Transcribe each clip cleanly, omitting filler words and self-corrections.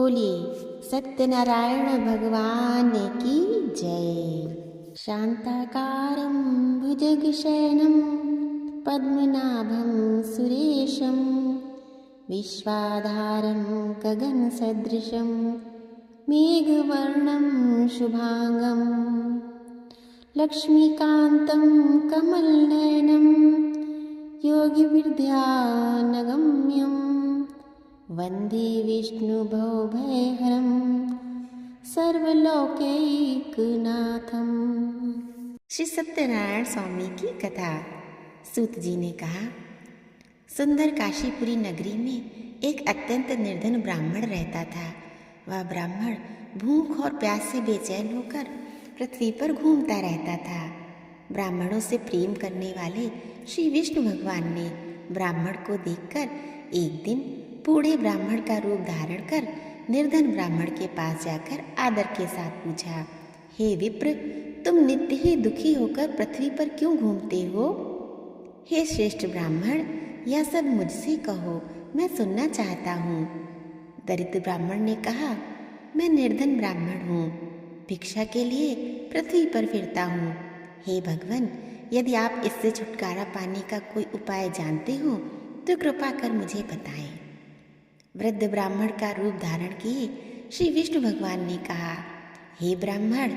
बोलिए सत्यनारायण भगवान की जय। शांताकारं भुजगशयनं पद्मनाभं सुरेशं विश्वाधारं गगनसदृशं मेघवर्णं शुभांगं लक्ष्मीकान्तं कमलनयनं योगिविद्यानगम्यं वन्दे विष्णुभवभयहरं सर्वलोकैकनाथम। श्री सत्यनारायण स्वामी की कथा। सूत जी ने कहा, सुंदर काशीपुरी नगरी में एक अत्यंत निर्धन ब्राह्मण रहता था। वह ब्राह्मण भूख और प्यास से बेचैन होकर पृथ्वी पर घूमता रहता था। ब्राह्मणों से प्रेम करने वाले श्री विष्णु भगवान ने ब्राह्मण को देखकर एक दिन बूढ़े ब्राह्मण का रूप धारण कर निर्धन ब्राह्मण के पास जाकर आदर के साथ पूछा, हे विप्र, तुम नित्य ही दुखी होकर पृथ्वी पर क्यों घूमते हो? हे श्रेष्ठ ब्राह्मण, यह सब मुझसे कहो, मैं सुनना चाहता हूँ। दरिद्र ब्राह्मण ने कहा, मैं निर्धन ब्राह्मण हूँ, भिक्षा के लिए पृथ्वी पर फिरता हूँ। हे भगवान, यदि आप इससे छुटकारा पाने का कोई उपाय जानते हो तो कृपा कर मुझे बताएं। वृद्ध ब्राह्मण का रूप धारण किए श्री विष्णु भगवान ने कहा, हे ब्राह्मण,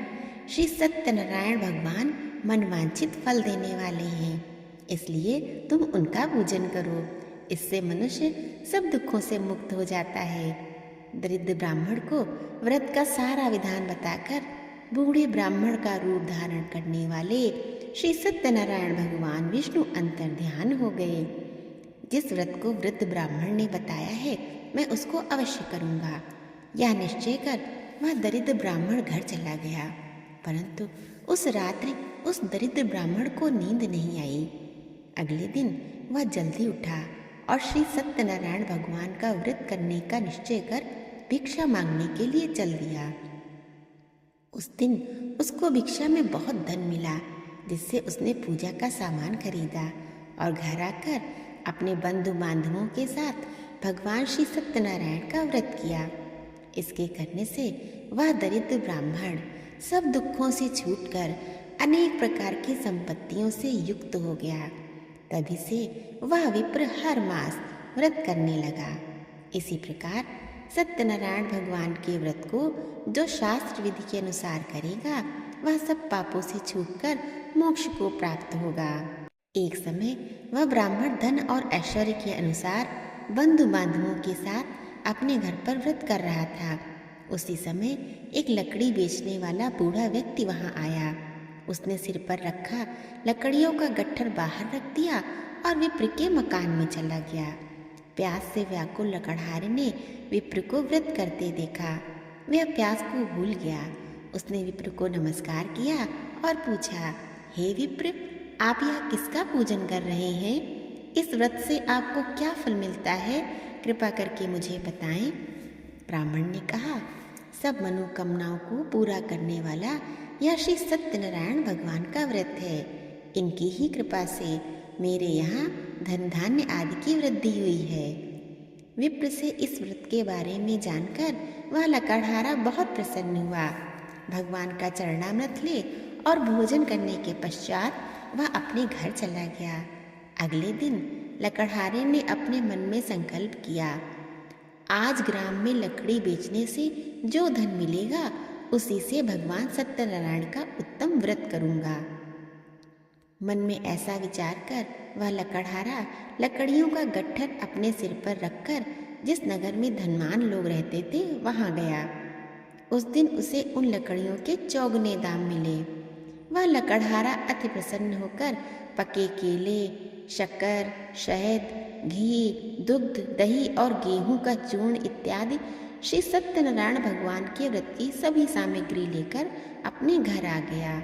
श्री सत्यनारायण भगवान मनवांछित फल देने वाले हैं, इसलिए तुम उनका पूजन करो। इससे मनुष्य सब दुखों से मुक्त हो जाता है। दरिद्र ब्राह्मण को व्रत का सारा विधान बताकर बूढ़े ब्राह्मण का रूप धारण करने वाले श्री सत्यनारायण भगवान विष्णु अंतर्ध्यान हो गए। जिस व्रत को वृद्ध ब्राह्मण ने बताया है, मैं उसको अवश्य करूँगा। यह निश्चय कर वह दरिद्र ब्राह्मण घर चला गया, परंतु उस रात्रि उस दरिद्र ब्राह्मण को नींद नहीं आई। अगले दिन वह जल्दी उठा और श्री सत्यनारायण भगवान का व्रत करने का निश्चय कर भिक्षा मांगने के लिए चल दिया। उस दिन उसको भिक्षा में बहुत धन मिला, जिससे उसने पूजा का सामान खरीदा और घर आकर अपने बंधु बांधवों के साथ भगवान श्री सत्यनारायण का व्रत किया। इसके करने से वह दरिद्र ब्राह्मण सब दुखों से छूटकर अनेक प्रकार की संपत्तियों से युक्त हो गया। तभी से वह विप्र हर मास व्रत करने लगा। इसी प्रकार सत्यनारायण भगवान के व्रत को जो शास्त्र विधि के अनुसार करेगा, वह सब पापों से छूटकर मोक्ष को प्राप्त होगा। एक समय वह ब्राह्मण धन और ऐश्वर्य के अनुसार बंधु बांधवों के साथ अपने घर पर व्रत कर रहा था। उसी समय एक लकड़ी बेचने वाला बूढ़ा व्यक्ति वहां आया। उसने सिर पर रखा लकड़ियों का गट्ठर बाहर रख दिया और विप्र के मकान में चला गया। प्यास से व्याकुल लकड़हारे ने विप्र को व्रत करते देखा। वह प्यास को भूल गया। उसने विप्र को नमस्कार किया और पूछा, हे विप्र, आप यह किसका पूजन कर रहे हैं? इस व्रत से आपको क्या फल मिलता है? कृपा करके मुझे बताएं। ब्राह्मण ने कहा, सब मनोकामनाओं को पूरा करने वाला यह श्री सत्यनारायण भगवान का व्रत है। इनकी ही कृपा से मेरे यहाँ धन धान्य आदि की वृद्धि हुई है। विप्र से इस व्रत के बारे में जानकर वह लकड़हारा बहुत प्रसन्न हुआ। भगवान का चरणामृत ले और भोजन करने के पश्चात वह अपने घर चला गया। अगले दिन लकड़हारे ने अपने मन में संकल्प किया, आज ग्राम में लकड़ी बेचने से जो धन मिलेगा उसी से भगवान सत्यनारायण का उत्तम व्रत करूंगा। मन में ऐसा विचार कर वह लकड़हारा लकड़ियों का गट्ठर अपने सिर पर रखकर जिस नगर में धनवान लोग रहते थे वहां गया। उस दिन उसे उन लकड़ियों के चौगुने दाम मिले। वह लकड़हारा अति प्रसन्न होकर पके केले, शक्कर, शहद, घी, दुग्ध, दही और गेहूं का चूर्ण इत्यादि श्री सत्यनारायण भगवान के व्रत की सभी सामग्री लेकर अपने घर आ गया।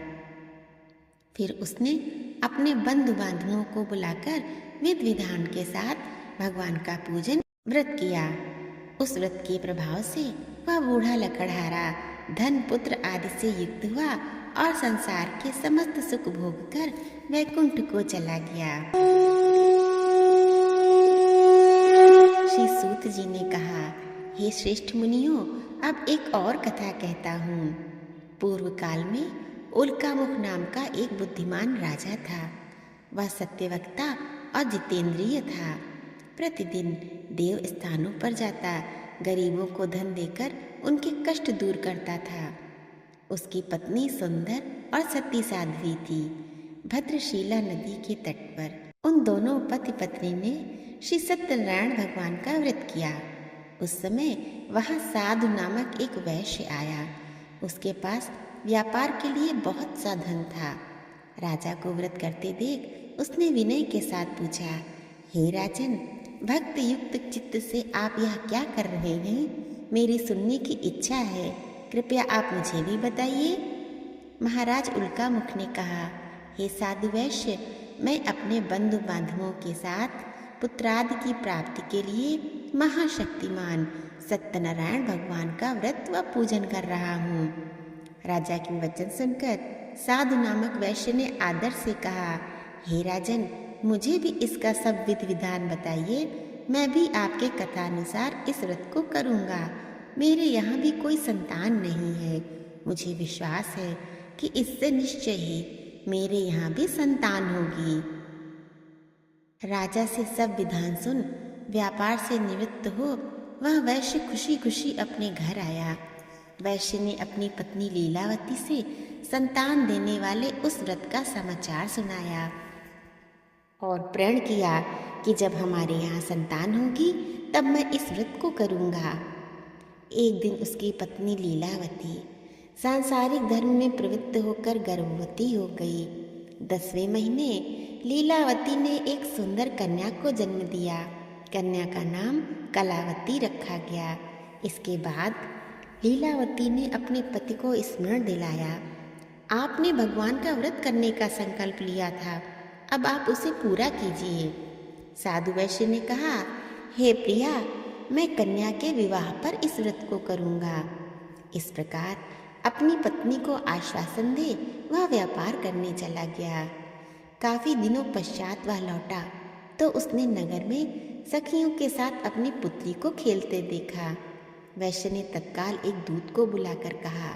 फिर उसने अपने बंधु बांधवों को बुलाकर विधि विधान के साथ भगवान का पूजन व्रत किया। उस व्रत के प्रभाव से वह बूढ़ा लकड़हारा धन पुत्र आदि से युक्त हुआ और संसार के समस्त सुख भोग कर वैकुंठ को चला गया। श्री सूत जी ने कहा, हे श्रेष्ठ मुनियों, अब एक और कथा कहता हूँ। पूर्व काल में उल्कामुख नाम का एक बुद्धिमान राजा था। वह सत्यवक्ता और जितेंद्रिय था। प्रतिदिन देव स्थानों पर जाता, गरीबों को धन देकर उनके कष्ट दूर करता था। उसकी पत्नी सुंदर और सती साध्वी थी। भद्रशीला नदी के तट पर उन दोनों पति पत्नी ने श्री सत्यनारायण भगवान का व्रत किया। उस समय वहाँ साधु नामक एक वैश्य आया। उसके पास व्यापार के लिए बहुत सा धन था। राजा को व्रत करते देख उसने विनय के साथ पूछा, हे राजन, भक्त युक्त चित्त से आप यह क्या कर रहे हैं? मेरी सुनने की इच्छा है, कृपया आप मुझे भी बताइए। महाराज उल्कामुख ने कहा, हे साधु वैश्य, मैं अपने बंधु बांधवों के साथ पुत्रादि की प्राप्ति के लिए महाशक्तिमान सत्यनारायण भगवान का व्रत व पूजन कर रहा हूँ। राजा के वचन सुनकर साधु नामक वैश्य ने आदर से कहा, हे राजन, मुझे भी इसका सब विधि विधान बताइए। मैं भी आपके कथानुसार इस व्रत को करूँगा। मेरे यहाँ भी कोई संतान नहीं है। मुझे विश्वास है कि इससे निश्चय ही मेरे यहाँ भी संतान होगी। राजा से सब विधान सुन व्यापार से निवृत्त हो वह वैश्य खुशी खुशी अपने घर आया। वैश्य ने अपनी पत्नी लीलावती से संतान देने वाले उस व्रत का समाचार सुनाया और प्रण किया कि जब हमारे यहाँ संतान होगी तब मैं इस व्रत को करूँगा। एक दिन उसकी पत्नी लीलावती सांसारिक धर्म में प्रवृत्त होकर गर्भवती हो गई। 10वें महीने लीलावती ने एक सुंदर कन्या को जन्म दिया। कन्या का नाम कलावती रखा गया। इसके बाद लीलावती ने अपने पति को स्मरण दिलाया, आपने भगवान का व्रत करने का संकल्प लिया था, अब आप उसे पूरा कीजिए। साधु वैश्य ने कहा, हे प्रिया, मैं कन्या के विवाह पर इस व्रत को करूँगा। इस प्रकार अपनी पत्नी को आश्वासन दे वह व्यापार करने चला गया। काफी दिनों पश्चात वह लौटा तो उसने नगर में सखियों के साथ अपनी पुत्री को खेलते देखा। वैश्य ने तत्काल एक दूत को बुलाकर कहा,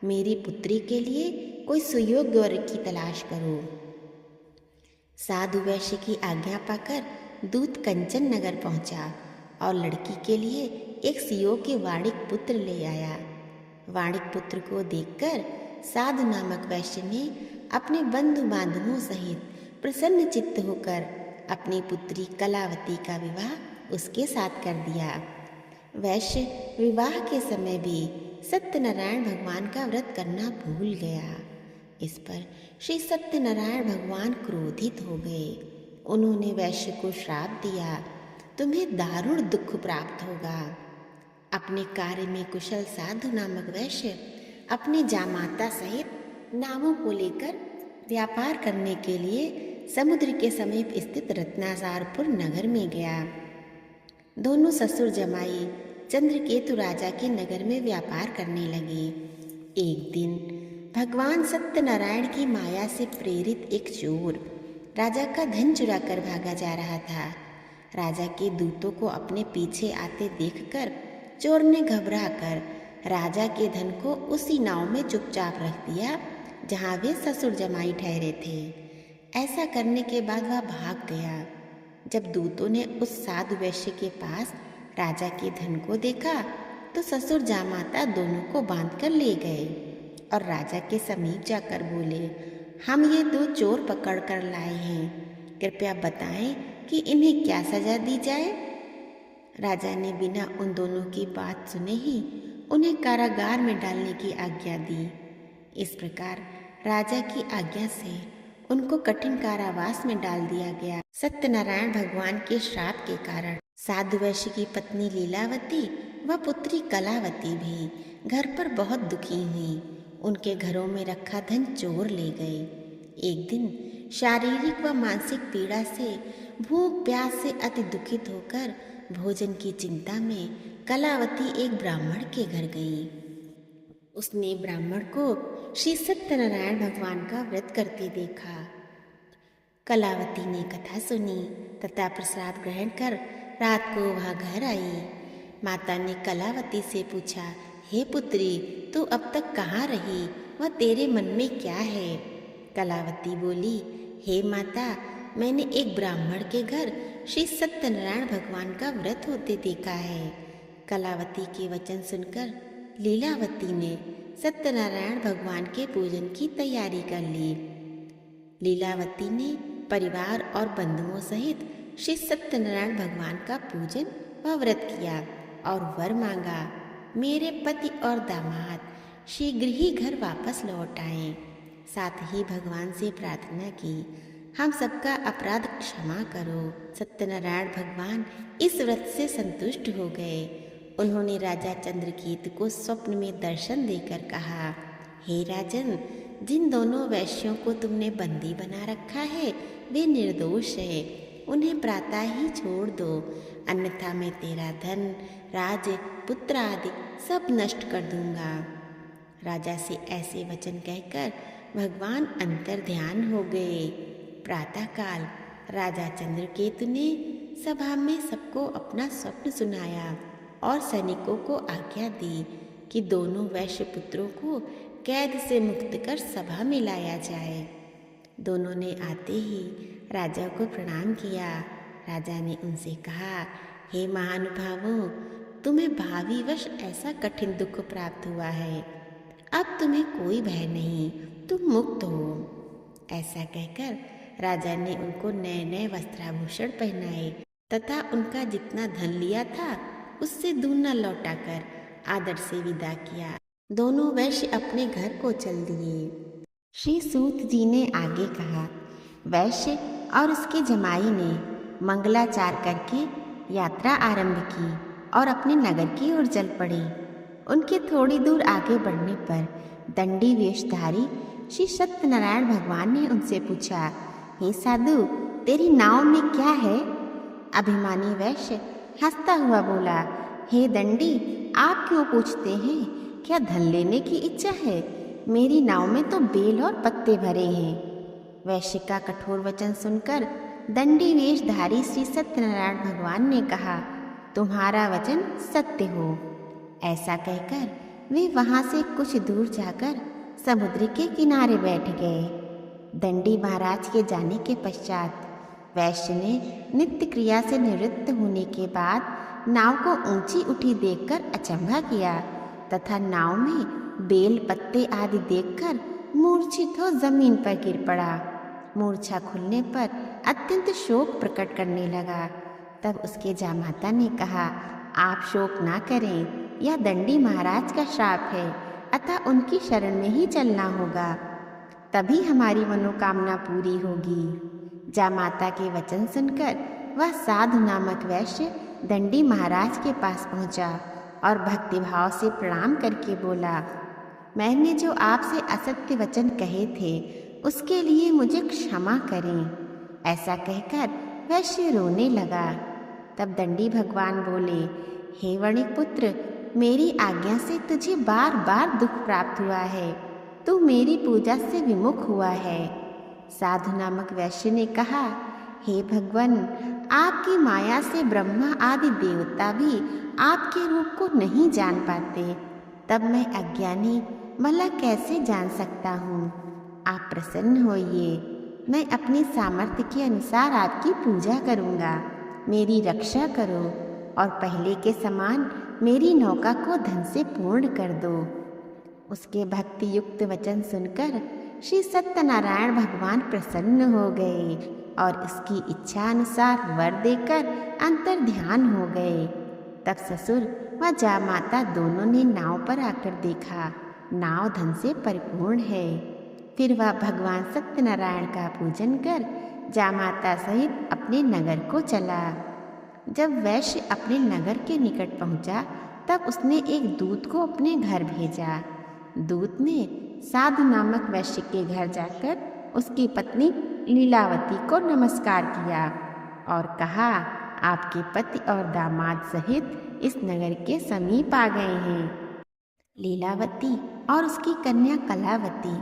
मेरी पुत्री के लिए कोई सुयोग्य वर की तलाश करो। साधु वैश्य की आज्ञा पाकर दूत कंचन नगर पहुंचा और लड़की के लिए एक सुयोग्य वाणिक पुत्र ले आया। वाणिक पुत्र को देखकर साधु नामक वैश्य ने अपने बंधु बांधवों सहित प्रसन्न चित्त होकर अपनी पुत्री कलावती का विवाह उसके साथ कर दिया। वैश्य विवाह के समय भी सत्यनारायण भगवान का व्रत करना भूल गया। इस पर श्री सत्यनारायण भगवान क्रोधित हो गए। उन्होंने वैश्य को श्राप दिया, तुम्हें दारुण दुख प्राप्त होगा। अपने कार्य में कुशल साधु नामक वैश्य अपने जामाता सहित नावों को लेकर व्यापार करने के लिए समुद्र के समीप स्थित रत्नासारपुर नगर में गया। दोनों ससुर जमाई चंद्रकेतु राजा के नगर में व्यापार करने लगे। एक दिन भगवान सत्यनारायण की माया से प्रेरित एक चोर राजा का धन चुरा कर भागा जा रहा था। राजा के दूतों को अपने पीछे आते देखकर चोर ने घबरा कर राजा के धन को उसी नाव में चुपचाप रख दिया जहाँ वे ससुर जमाई ठहरे थे। ऐसा करने के बाद वह भाग गया। जब दूतों ने उस साधु वैश्य के पास राजा के धन को देखा तो ससुर जामाता दोनों को बांधकर ले गए और राजा के समीप जाकर बोले, हम ये दो चोर पकड़ कर लाए हैं, कृपया बताएं कि इन्हें क्या सजा दी जाए। राजा ने बिना उन दोनों की बात सुने ही उन्हें कारागार में डालने की आज्ञा दी। इस प्रकार राजा की आज्ञा से उनको कठिन कारावास में डाल दिया गया। सत्यनारायण भगवान के श्राप के कारण साधु वैश्य की पत्नी लीलावती व पुत्री कलावती भी घर पर बहुत दुखी हुई। उनके घरों में रखा धन चोर ले गए। एक दिन शारीरिक व मानसिक पीड़ा से, भूख प्यास से अति दुखित होकर भोजन की चिंता में कलावती एक ब्राह्मण के घर गई। उसने ब्राह्मण को श्री सत्यनारायण भगवान का व्रत करते देखा। कलावती ने कथा सुनी तथा प्रसाद ग्रहण कर रात को वह घर आई। माता ने कलावती से पूछा, हे पुत्री, तू अब तक कहाँ रही? वह तेरे मन में क्या है? कलावती बोली, हे माता, मैंने एक ब्राह्मण के घर श्री सत्यनारायण भगवान का व्रत होते देखा है। कलावती के वचन सुनकर लीलावती ने सत्यनारायण भगवान के पूजन की तैयारी कर ली। लीलावती ने परिवार और बंधुओं सहित श्री सत्यनारायण भगवान का पूजन व व्रत किया और वर मांगा, मेरे पति और दामाद शीघ्र ही घर वापस लौट आएं। साथ ही भगवान से प्रार्थना की, हम सबका अपराध क्षमा करो। सत्यनारायण भगवान इस व्रत से संतुष्ट हो गए। उन्होंने राजा चंद्रकेतु को स्वप्न में दर्शन देकर कहा, हे राजन, जिन दोनों वैश्यों को तुमने बंदी बना रखा है वे निर्दोष है, उन्हें प्रातः ही छोड़ दो, अन्यथा मैं तेरा धन, राज, पुत्र आदि सब नष्ट कर दूंगा। राजा से ऐसे वचन कहकर भगवान अंतर ध्यान हो गए। प्रातःकाल राजा चंद्रकेतु ने सभा में सबको अपना स्वप्न सुनाया और सैनिकों को आज्ञा दी कि दोनों वैश्य पुत्रों को कैद से मुक्त कर सभा में लाया जाए। दोनों ने आते ही राजा को प्रणाम किया। राजा ने उनसे कहा, हे महानुभावों, तुम्हें भावीवश ऐसा कठिन दुख प्राप्त हुआ है, अब तुम्हें कोई भय नहीं, तुम मुक्त हो। ऐसा कहकर राजा ने उनको नए नए वस्त्राभूषण पहनाए तथा उनका जितना धन लिया था उससे दूना लौटाकर आदर से विदा किया। दोनों वैश्य अपने घर को चल दिए। श्री सूत जी ने आगे कहा, वैश्य और उसके जमाई ने मंगलाचार करके यात्रा आरंभ की और अपने नगर की ओर चल पड़े। उनके थोड़ी दूर आगे बढ़ने पर दंडी वेशधारी श्री सत्यनारायण भगवान ने उनसे पूछा, हे साधु, तेरी नाव में क्या है? अभिमानी वैश्य हंसता हुआ बोला, हे दंडी, आप क्यों पूछते हैं? क्या धन लेने की इच्छा है? मेरी नाव में तो बेल और पत्ते भरे हैं। वैश्य का कठोर वचन सुनकर दंडी वेशधारी श्री सत्यनारायण भगवान ने कहा, तुम्हारा वचन सत्य हो। ऐसा कहकर वे वहां से कुछ दूर जाकर समुद्र के किनारे बैठ गए। दंडी महाराज के जाने के पश्चात वैश्य ने नित्य क्रिया से निवृत्त होने के बाद नाव को ऊंची उठी देखकर अचंभा किया तथा नाव में बेल पत्ते आदि देखकर मूर्छित हो जमीन पर गिर पड़ा। मूर्छा खुलने पर अत्यंत शोक प्रकट करने लगा। तब उसके जामाता ने कहा, आप शोक ना करें, यह दंडी महाराज का श्राप है, अतः उनकी शरण में ही चलना होगा, तभी हमारी मनोकामना पूरी होगी। जामाता के वचन सुनकर वह साधु नामक वैश्य दंडी महाराज के पास पहुंचा और भक्तिभाव से प्रणाम करके बोला, मैंने जो आपसे असत्य वचन कहे थे उसके लिए मुझे क्षमा करें। ऐसा कहकर वैश्य रोने लगा। तब दंडी भगवान बोले, हे वणिक पुत्र, मेरी आज्ञा से तुझे बार बार दुख प्राप्त हुआ है, तू मेरी पूजा से विमुख हुआ है। साधु नामक वैश्य ने कहा, हे भगवान, आपकी माया से ब्रह्मा आदि देवता भी आपके रूप को नहीं जान पाते, तब मैं अज्ञानी भला कैसे जान सकता हूँ। आप प्रसन्न होइए, मैं अपनी सामर्थ्य के अनुसार आपकी पूजा करूँगा, मेरी रक्षा करो और पहले के समान मेरी नौका को धन से पूर्ण कर दो। उसके भक्ति युक्त वचन सुनकर श्री सत्यनारायण भगवान प्रसन्न हो गए और उसकी इच्छा अनुसार वर देकर अंतर ध्यान हो गए। तब ससुर व जामाता दोनों ने नाव पर आकर देखा, नाव धन से परिपूर्ण है। फिर वह भगवान सत्यनारायण का पूजन कर जामाता सहित अपने नगर को चला। जब वैश्य अपने नगर के निकट पहुंचा तब उसने एक दूत को अपने घर भेजा। दूत ने साधु नामक वैश्य के घर जाकर उसकी पत्नी लीलावती को नमस्कार किया और कहा, आपके पति और दामाद सहित इस नगर के समीप आ गए हैं। लीलावती और उसकी कन्या कलावती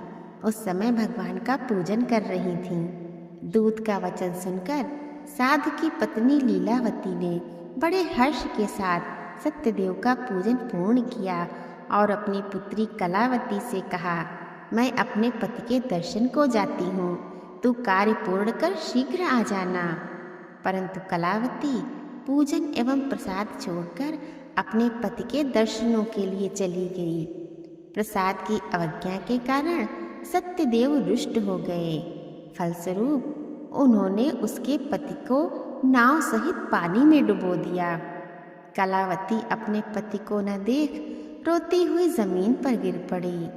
उस समय भगवान का पूजन कर रही थीं। दूत का वचन सुनकर साधु की पत्नी लीलावती ने बड़े हर्ष के साथ सत्यदेव का पूजन पूर्ण किया और अपनी पुत्री कलावती से कहा, मैं अपने पति के दर्शन को जाती हूँ, तू कार्य पूर्ण कर शीघ्र आ जाना। परंतु कलावती पूजन एवं प्रसाद छोड़कर अपने पति के दर्शनों के लिए चली गई। प्रसाद की अवज्ञा के कारण सत्यदेव रुष्ट हो गए। फलस्वरूप उन्होंने उसके पति को नाव सहित पानी में डुबो दिया। कलावती अपने पति को न देख रोती हुई जमीन पर गिर पड़ी।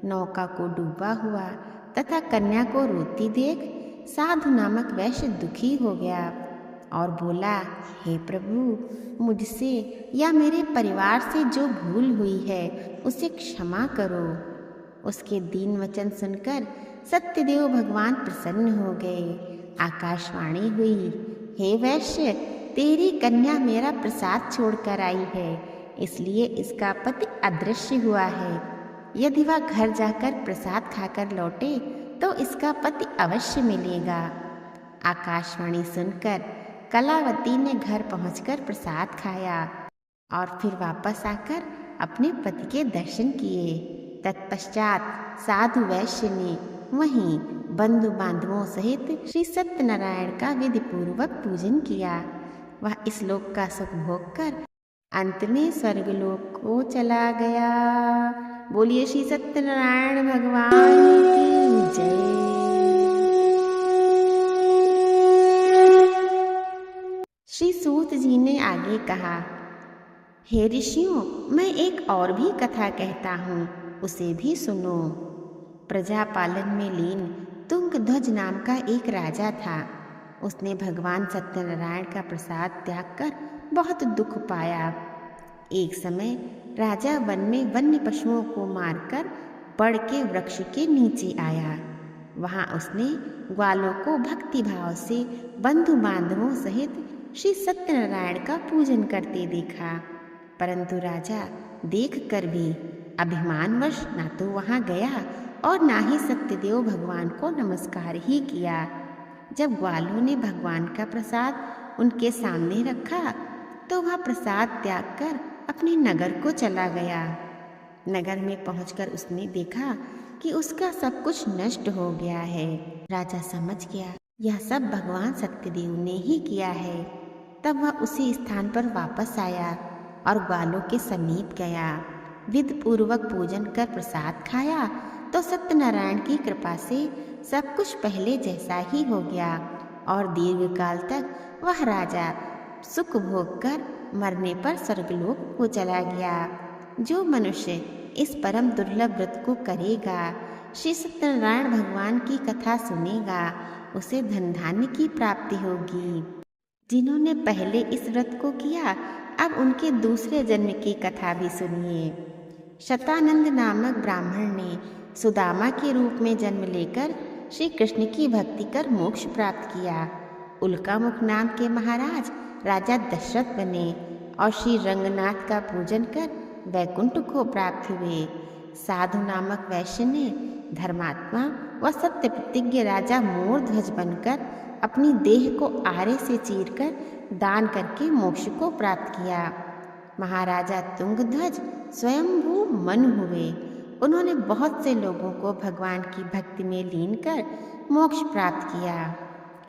नौका को डूबा हुआ तथा कन्या को रोती देख साधु नामक वैश्य दुखी हो गया और बोला, हे प्रभु, मुझसे या मेरे परिवार से जो भूल हुई है उसे क्षमा करो। उसके दीन वचन सुनकर सत्यदेव भगवान प्रसन्न हो गए। आकाशवाणी हुई, हे वैश्य, तेरी कन्या मेरा प्रसाद छोड़कर आई है, इसलिए इसका पति अदृश्य हुआ है। यदि वह घर जाकर प्रसाद खाकर लौटे तो इसका पति अवश्य मिलेगा। आकाशवाणी सुनकर कलावती ने घर पहुंचकर प्रसाद खाया और फिर वापस आकर अपने पति के दर्शन किए। तत्पश्चात साधु वैश्य ने वहीं बंधु बांधवों सहित श्री सत्यनारायण का विधि पूर्वक पूजन किया। वह इस लोक का सुख भोग कर अंत में स्वर्गलोक को चला गया। बोलिए श्री सत्यनारायण भगवान की जय। श्री सूत जी ने आगे कहा, हे ऋषियों, मैं एक और भी कथा कहता हूँ, उसे भी सुनो। प्रजापालन में लीन तुंगध्वज नाम का एक राजा था। उसने भगवान सत्यनारायण का प्रसाद त्याग कर बहुत दुख पाया। एक समय राजा वन में वन्य पशुओं को मारकर बड़ के वृक्ष के नीचे आया। वहां उसने ग्वालों को भक्ति भाव से बंधु बांधवों सहित श्री सत्यनारायण का पूजन करते देखा। परंतु राजा देख कर भी अभिमानवश ना तो वहां गया और ना ही सत्यदेव भगवान को नमस्कार ही किया। जब ग्वालों ने भगवान का प्रसाद उनके सामने रखा तो वह प्रसाद त्याग कर अपने नगर को चला गया। नगर में पहुंचकर उसने देखा कि उसका सब कुछ नष्ट हो गया है। राजा समझ गया यह सब भगवान सत्यदेव ने ही किया है। तब वह उसी स्थान पर वापस आया और ग्वालों के समीप गया। विधि पूर्वक पूजन कर प्रसाद खाया तो सत्यनारायण की कृपा से सब कुछ पहले जैसा ही हो गया और दीर्घ काल तक वह राजा सुख भोग कर मरने पर स्वर्गलोक को चला गया। जो मनुष्य इस परम दुर्लभ व्रत को करेगा, श्री सत्यनारायण भगवान की कथा सुनेगा, उसे धन धान्य की प्राप्ति होगी। जिन्होंने पहले इस व्रत को किया, अब उनके दूसरे जन्म की कथा भी सुनिए। शतानंद नामक ब्राह्मण ने सुदामा के रूप में जन्म लेकर श्री कृष्ण की भक्ति कर मोक्ष प्राप्त किया। उल्कामुख नाम के महाराज राजा दशरथ बने और श्री रंगनाथ का पूजन कर वैकुंठ को प्राप्त हुए। साधु नामक वैश्य ने धर्मात्मा व सत्य प्रतिज्ञ राजा मोरध्वज बनकर अपनी देह को आरे से चीरकर दान करके मोक्ष को प्राप्त किया। महाराजा तुंगध्वज स्वयंभू मन हुए। उन्होंने बहुत से लोगों को भगवान की भक्ति में लीन कर मोक्ष प्राप्त किया।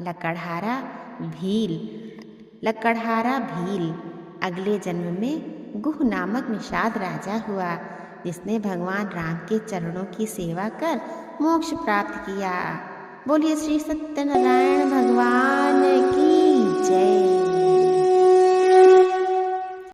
लकड़हारा भील अगले जन्म में गुह नामक निषाद राजा हुआ, जिसने भगवान राम के चरणों की सेवा कर मोक्ष प्राप्त किया। बोलिए श्री सत्यनारायण भगवान